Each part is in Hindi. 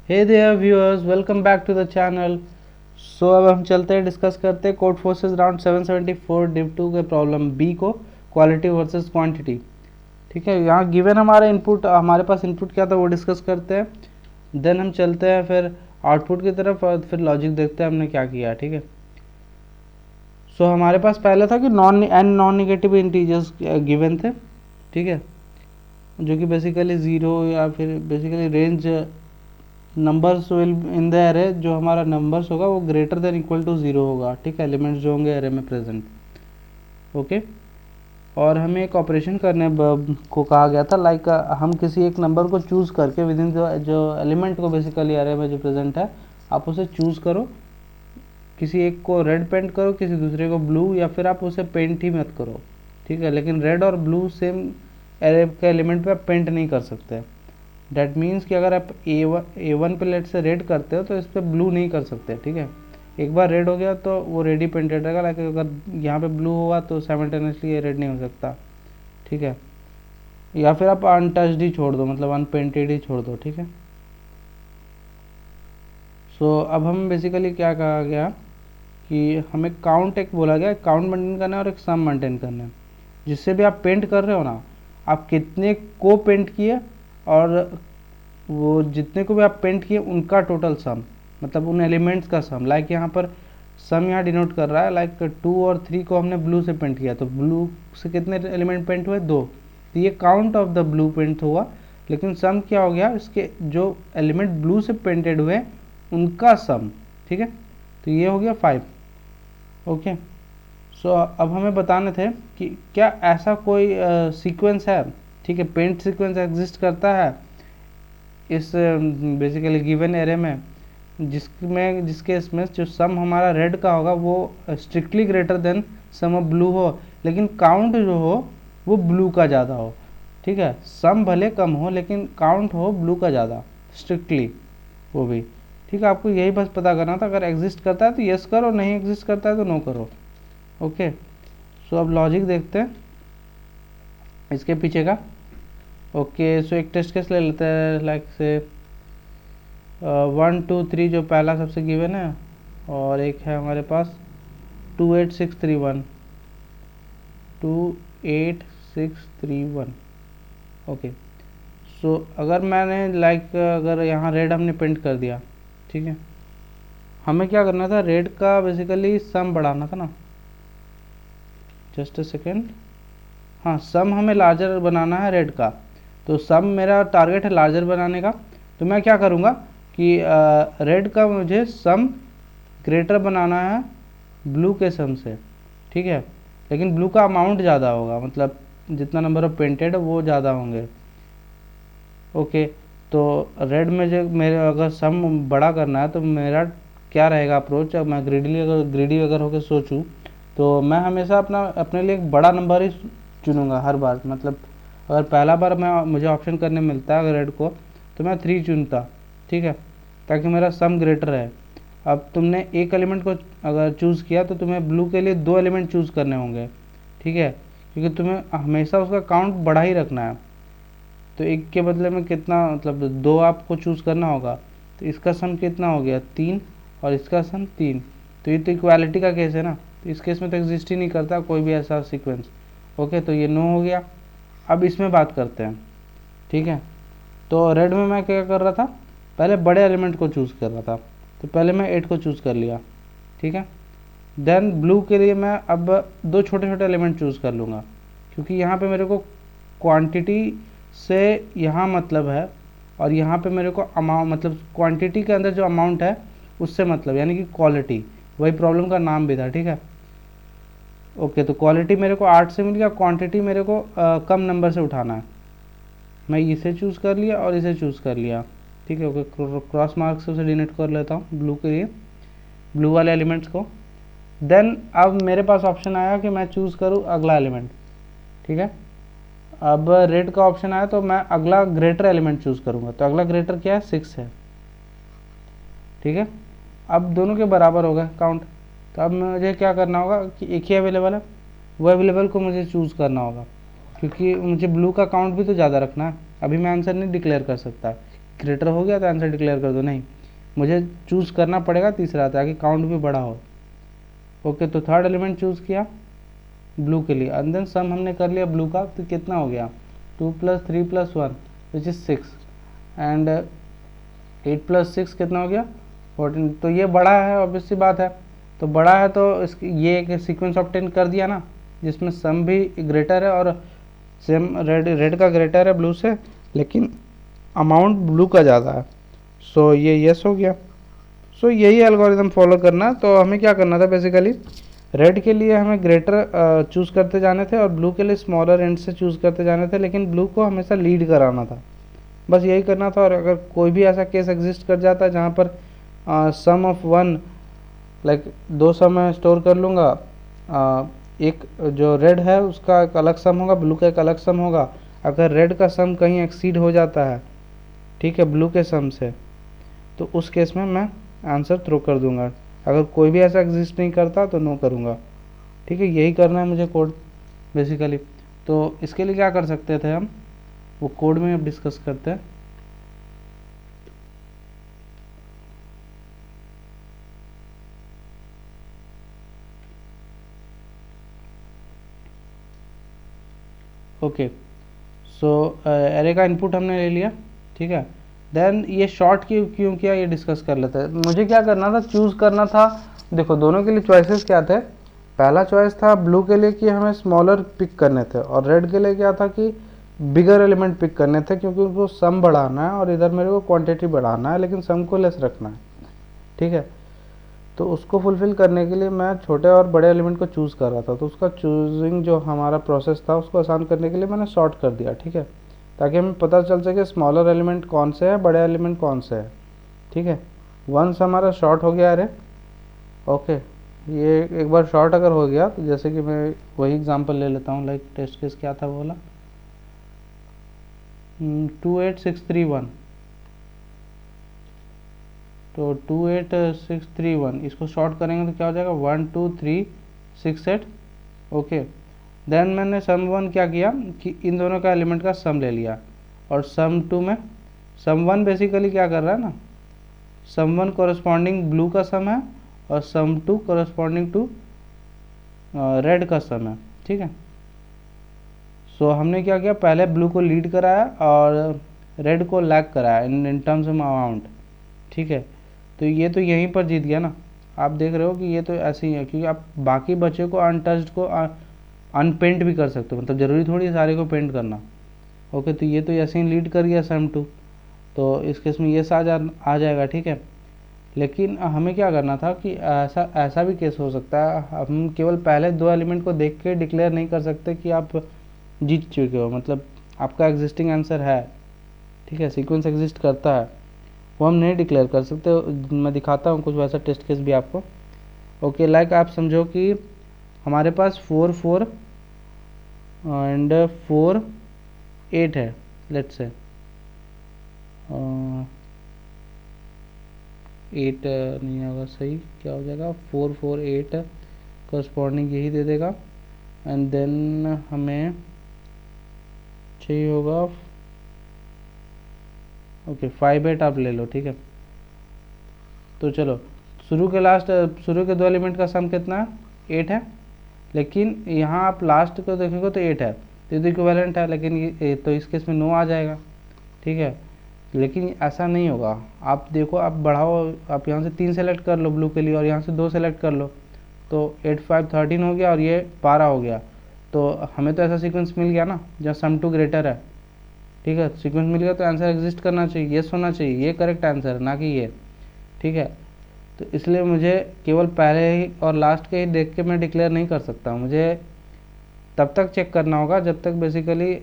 Hey there viewers, welcome back to the channel. So अब हम चलते हैं, डिस्कस करते हैं कोड फोर्सेस राउंड 774 डिव 2 के प्रॉब्लम बी को, क्वालिटी वर्सेस क्वांटिटी। ठीक है, यहाँ गिवन हमारा इनपुट, हमारे पास इनपुट क्या था वो डिस्कस करते हैं, देन हम चलते हैं फिर आउटपुट की तरफ और फिर लॉजिक देखते हैं हमने क्या किया। ठीक है, सो हमारे पास पहले था कि नॉन निगेटिव इंटीजर्स गिवन थे। ठीक है, जो कि बेसिकली ज़ीरो या फिर basically range numbers will in the array, जो हमारा नंबर्स होगा वो greater than equal to zero होगा। ठीक है, एलिमेंट्स जो होंगे एरे में प्रेजेंट। ओके, और हमें एक ऑपरेशन करने को कहा गया था, लाइक हम किसी एक नंबर को चूज़ करके विद इन जो एलिमेंट को बेसिकली एरे में जो प्रेजेंट है आप उसे चूज़ करो, किसी एक को रेड पेंट करो, किसी दूसरे को ब्लू, या फिर आप उसे पेंट ही मत करो। ठीक है, लेकिन रेड और ब्लू सेम एरे के एलिमेंट पे आप पेंट नहीं कर सकते। डैट मीन्स कि अगर आप ए वन पे लेट से रेड करते हो तो इस पर ब्लू नहीं कर सकते। ठीक है, एक बार रेड हो गया तो वो रेड ही पेंटेड रहेगा, लेकिन अगर यहाँ पे ब्लू हुआ तो साइमल्टेनियसली ये रेड नहीं हो सकता। ठीक है, या फिर आप अनटच्ड ही छोड़ दो, मतलब अनपेंटेड ही छोड़ दो। ठीक है, सो अब हम बेसिकली क्या कहा गया कि हमें काउंट एक बोला गया, काउंट मेंटेन करना है और एक सम मेंटेन करना है। जिससे भी आप पेंट कर रहे हो ना, आप कितने को पेंट किए और वो जितने को भी आप पेंट किए उनका टोटल सम, मतलब उन एलिमेंट्स का सम। लाइक यहाँ पर सम यहाँ डिनोट कर रहा है, लाइक 2 और 3 को हमने ब्लू से पेंट किया तो ब्लू से कितने एलिमेंट पेंट हुए? 2। तो ये count of the blue paint हुआ, लेकिन सम क्या हो गया? इसके जो एलिमेंट ब्लू से पेंटेड हुए उनका सम। ठीक है, तो ये हो गया 5। ओके, सो अब हमें बताने थे कि क्या ऐसा कोई सीक्वेंस है, ठीक है, पेंट सीक्वेंस एग्जिस्ट करता है इस बेसिकली गिवन एरे में, जिसके इसमें जो सम हमारा रेड का होगा वो strictly greater than sum of blue हो, लेकिन काउंट जो हो वो ब्लू का ज़्यादा हो। ठीक है, सम भले कम हो लेकिन काउंट हो ब्लू का ज़्यादा, स्ट्रिक्टली वो भी। ठीक है, आपको यही बस पता करना था। अगर एग्जिस्ट करता है तो यस करो, नहीं एग्जिस्ट करता है तो नो करो। ओके, सो अब लॉजिक देखते हैं इसके पीछे का। ओके, सो एक टेस्ट केस ले लेते हैं, लाइक से 1 2 3 जो पहला सबसे गिवन है, और एक है हमारे पास 28631 28631। ओके, सो अगर मैंने अगर यहाँ रेड हमने पेंट कर दिया, ठीक है, हमें क्या करना था? रेड का बेसिकली सम बढ़ाना था ना। जस्ट अ सेकेंड, हाँ, सम हमें लार्जर बनाना है रेड का, तो सम मेरा टारगेट है लार्जर बनाने का। तो मैं क्या करूँगा कि रेड का मुझे सम ग्रेटर बनाना है ब्लू के सम से। ठीक है, लेकिन ब्लू का अमाउंट ज़्यादा होगा, मतलब जितना नंबर ऑफ पेंटेड है वो ज़्यादा होंगे। ओके, तो रेड में जो मेरे अगर सम बड़ा करना है तो मेरा क्या रहेगा अप्रोच? अब मैं ग्रीडी अगर होकर सोचूं तो मैं हमेशा अपने लिए एक बड़ा नंबर ही चुनूंगा हर बार। मतलब अगर पहला बार मुझे ऑप्शन करने मिलता है अगर रेड को, तो मैं 3 चुनता। ठीक है, ताकि मेरा सम ग्रेटर है। अब तुमने एक एलिमेंट को अगर चूज़ किया तो तुम्हें ब्लू के लिए 2 एलिमेंट चूज़ करने होंगे। ठीक है, क्योंकि तुम्हें हमेशा उसका काउंट बढ़ा ही रखना है। तो एक के बदले में कितना, मतलब 2 आपको चूज़ करना होगा। तो इसका सम कितना हो गया? 3, और इसका सम 3। तो ये तो इक्वालिटी का केस है ना, तो इस केस में तो एग्जिस्ट ही नहीं करता कोई भी ऐसा सीक्वेंस। ओके, तो ये नो हो गया। अब इसमें बात करते हैं। ठीक है, तो रेड में मैं क्या कर रहा था? पहले बड़े एलिमेंट को चूज़ कर रहा था, तो पहले मैं 8 को चूज़ कर लिया। ठीक है, देन ब्लू के लिए मैं अब 2 छोटे छोटे एलिमेंट चूज़ कर लूँगा, क्योंकि यहाँ पे मेरे को क्वांटिटी से यहाँ मतलब है, और यहाँ पे मेरे को अमाउंट, मतलब क्वांटिटी के अंदर जो अमाउंट है उससे मतलब, यानी कि क्वालिटी, वही प्रॉब्लम का नाम भी था। ठीक है, ओके, तो क्वालिटी मेरे को 8 से मिल गया, क्वांटिटी मेरे को कम नंबर से उठाना है। मैं इसे चूज़ कर लिया और इसे चूज़ कर लिया। ठीक है, ओके, क्रॉस मार्क से उसे डिलीट कर लेता हूँ ब्लू के लिए, ब्लू वाले एलिमेंट्स को। देन अब मेरे पास ऑप्शन आया कि मैं चूज़ करूँ अगला एलिमेंट। ठीक है, अब रेड का ऑप्शन आया तो मैं अगला ग्रेटर एलिमेंट चूज़ करूँगा। तो अगला ग्रेटर क्या है? 6 है। ठीक है, अब दोनों के बराबर हो गए काउंट। तो अब मुझे क्या करना होगा कि एक ही अवेलेबल है, वो अवेलेबल को मुझे चूज़ करना होगा, क्योंकि मुझे ब्लू का काउंट भी तो ज़्यादा रखना है। अभी मैं आंसर नहीं डिक्लेयर कर सकता, ग्रेटर हो गया तो आंसर डिक्लेयर कर दो, नहीं, मुझे चूज़ करना पड़ेगा तीसरा ताकि काउंट भी बड़ा हो। ओके, तो थर्ड एलिमेंट चूज़ किया ब्लू के लिए, एंड देन सम हमने कर लिया ब्लू का, तो कितना हो गया 2 + 3 + 1 विच इज़ 6 एंड 8 + 6 कितना हो गया 14। तो ये बड़ा है, ऑब्वियस सी बात है, तो बड़ा है तो इसकी ये एक सीक्वेंस ऑब्टेन कर दिया ना, जिसमें सम भी ग्रेटर है और सेम रेड का ग्रेटर है ब्लू से, लेकिन अमाउंट ब्लू का ज़्यादा है। सो ये यस हो गया। सो यही एल्गोरिदम फॉलो करना। तो हमें क्या करना था बेसिकली, रेड के लिए हमें ग्रेटर चूज़ करते जाने थे और ब्लू के लिए स्मॉलर एंड से चूज़ करते जाने थे, लेकिन ब्लू को हमेशा लीड कराना था, बस यही करना था। और अगर कोई भी ऐसा केस एग्जिस्ट कर जाता है जहाँ पर सम ऑफ वन, लाइक दो सम मैं स्टोर कर लूँगा, एक जो रेड है उसका एक अलग सम होगा, ब्लू का एक अलग सम होगा। अगर रेड का सम कहीं एक्सीड हो जाता है, ठीक है, ब्लू के सम से, तो उस केस में मैं आंसर थ्रो कर दूंगा। अगर कोई भी ऐसा एग्जिस्ट नहीं करता तो नो करूँगा, ठीक है। यही करना है मुझे कोड बेसिकली। तो इसके लिए क्या कर सकते थे हम, वो कोड में अब डिस्कस करते हैं। ओके, सो एरे का इनपुट हमने ले लिया, ठीक है। देन ये शॉर्ट क्यों किया ये डिस्कस कर लेते हैं। मुझे क्या करना था, चूज़ करना था। देखो दोनों के लिए चॉइसेस क्या थे। पहला चॉइस था ब्लू के लिए कि हमें स्मॉलर पिक करने थे, और रेड के लिए क्या था कि बिगर एलिमेंट पिक करने थे, क्योंकि उनको सम बढ़ाना है और इधर मेरे को क्वांटिटी बढ़ाना है, लेकिन सम को लेस रखना है, ठीक है। तो उसको फुलफ़िल करने के लिए मैं छोटे और बड़े एलिमेंट को चूज़ कर रहा था। तो उसका चूजिंग जो हमारा प्रोसेस था उसको आसान करने के लिए मैंने सॉर्ट कर दिया, ठीक है, ताकि हमें पता चल सके स्मॉलर एलिमेंट कौन से है, बड़े एलिमेंट कौन से है, ठीक है। वंस हमारा शॉर्ट हो गया अरे, ओके, ये एक बार शॉर्ट अगर हो गया तो जैसे कि मैं वही एग्जांपल ले लेता हूँ, लाइक टेस्ट केस क्या था बोला 28631, तो 28631 इसको शॉर्ट करेंगे तो क्या हो जाएगा 12368। ओके, देन मैंने सम वन क्या किया कि इन दोनों का एलिमेंट का सम ले लिया, और सम टू में सम वन बेसिकली क्या कर रहा है ना, सम वन कोरस्पॉन्डिंग ब्लू का सम है और सम टू कोरस्पॉन्डिंग टू रेड का सम है, ठीक है। सो हमने क्या किया, पहले ब्लू को लीड कराया और रेड को लैग कराया इन टर्म्स ऑफ अमाउंट, ठीक है। तो ये तो यहीं पर जीत गया ना, आप देख रहे हो कि ये तो ऐसे ही है, क्योंकि आप बाकी बच्चे को अनटच्ड को अनपेंट भी कर सकते हो, मतलब ज़रूरी थोड़ी सारे को पेंट करना। ओके, तो ये तो ऐसे ही लीड कर गया सम टू, तो इस केस में ये आ जाएगा, ठीक है। लेकिन हमें क्या करना था कि ऐसा भी केस हो सकता है, हम केवल पहले दो एलिमेंट को देख के डिक्लेयर नहीं कर सकते कि आप जीत चुके हो, मतलब आपका एग्जिस्टिंग आंसर है, ठीक है, सीक्वेंस एग्जिस्ट करता है, वो हम नहीं डिक्लेयर कर सकते। मैं दिखाता हूँ कुछ वैसा टेस्ट केस भी आपको। ओके, लाइक आप समझो कि हमारे पास 4 4 एंड 4 8 है, लेट्स से 8 नहीं होगा सही, क्या हो जाएगा 4 4 8 करस्पॉन्डिंग यही दे देगा, एंड देन हमें चाहिए होगा ओके 5 8 आप ले लो, ठीक है। तो चलो शुरू के दो एलिमेंट का सम कितना है 8 है, लेकिन यहाँ आप लास्ट को देखोगे तो 8 है, तो ये इक्विवेलेंट है, लेकिन ये तो इस केस में नो आ जाएगा, ठीक है। लेकिन ऐसा नहीं होगा, आप देखो, आप बढ़ाओ, आप यहाँ से 3 सेलेक्ट कर लो ब्लू के लिए और यहाँ से 2 सेलेक्ट कर लो, तो 8 5 13 हो गया और ये 12 हो गया। तो हमें तो ऐसा सीक्वेंस मिल गया ना जहाँ सम टू ग्रेटर है, ठीक है। सीक्वेंस मिल गया तो आंसर एग्जिस्ट करना चाहिए, येस होना चाहिए, ये करेक्ट आंसर है, ना कि ये, ठीक है। तो इसलिए मुझे केवल पहले ही और लास्ट के ही देख के मैं डिक्लेयर नहीं कर सकता, मुझे तब तक चेक करना होगा जब तक बेसिकली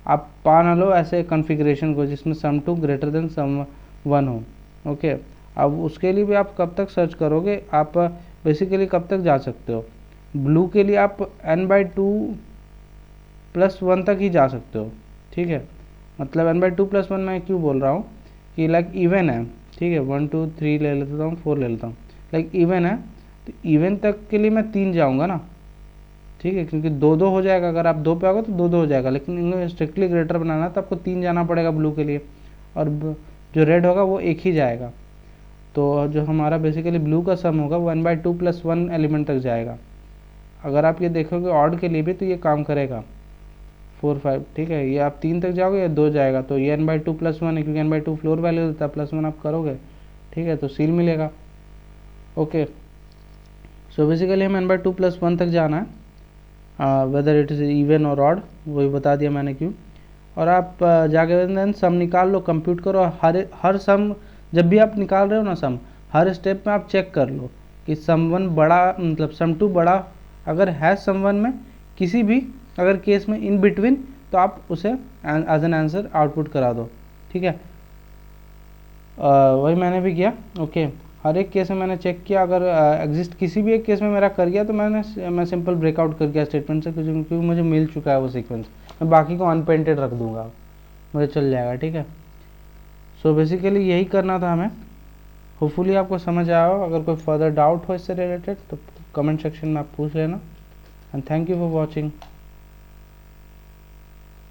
आप पा ना लो ऐसे कॉन्फ़िगरेशन को जिसमें sum two greater than sum one हो। ओके, अब उसके लिए भी आप कब तक सर्च करोगे, आप बेसिकली कब तक जा सकते हो, ब्लू के लिए आप n/2 + 1 तक ही जा सकते हो, ठीक है। मतलब n/2 + 1 मैं क्यों बोल रहा हूँ कि लाइक इवन है, ठीक है, 1 2 3 ले लेता हूँ, 4 ले लेता हूँ, लाइक इवन है, तो इवन तक के लिए मैं 3 जाऊँगा ना, ठीक है, क्योंकि 2 2 हो जाएगा, अगर आप 2 पे आओगे तो 2 2 हो जाएगा, लेकिन इनको स्ट्रिक्टली ग्रेटर बनाना है तो आपको 3 जाना पड़ेगा ब्लू के लिए, और जो रेड होगा वो एक ही जाएगा। तो जो हमारा बेसिकली ब्लू का सम होगा 1/2 + 1 एलिमेंट तक जाएगा। अगर आप ये देखोगे ऑड के लिए भी तो ये काम करेगा 4 5, ठीक है। ये आप 3 तक जाओगे या 2 जाएगा, तो ये n/2 + 1 है, क्योंकि n/2 फ्लोर वैल्यू देता है, +1 आप करोगे, ठीक है, तो सील मिलेगा। ओके, सो बेसिकली हम n/2 + 1 तक जाना है, वेदर इट इज़ इवन और ऑड, वही बता दिया मैंने क्यों। और आप जाके देन सम निकाल लो, कंप्यूट करो। हर सम जब भी आप निकाल रहे हो ना सम, हर स्टेप में आप चेक कर लो कि सम 1 बड़ा, मतलब सम 2 बड़ा अगर है सम 1 में, किसी भी अगर केस में इन बिटवीन, तो आप उसे एज एन आंसर आउटपुट करा दो, ठीक है। वही मैंने भी किया। ओके, हर एक केस में मैंने चेक किया, अगर एग्जिस्ट किसी भी एक केस में मेरा कर गया तो मैं सिंपल ब्रेकआउट कर गया स्टेटमेंट से, क्योंकि मुझे मिल चुका है वो सीक्वेंस। मैं बाकी को अनपेंटेड रख दूंगा, मुझे चल जाएगा, ठीक है। सो बेसिकली यही करना था हमें। होपफुली आपको समझ आया हो। अगर कोई फर्दर डाउट हो इससे रिलेटेड तो कमेंट सेक्शन में आप पूछ लेना। And thank you for watching.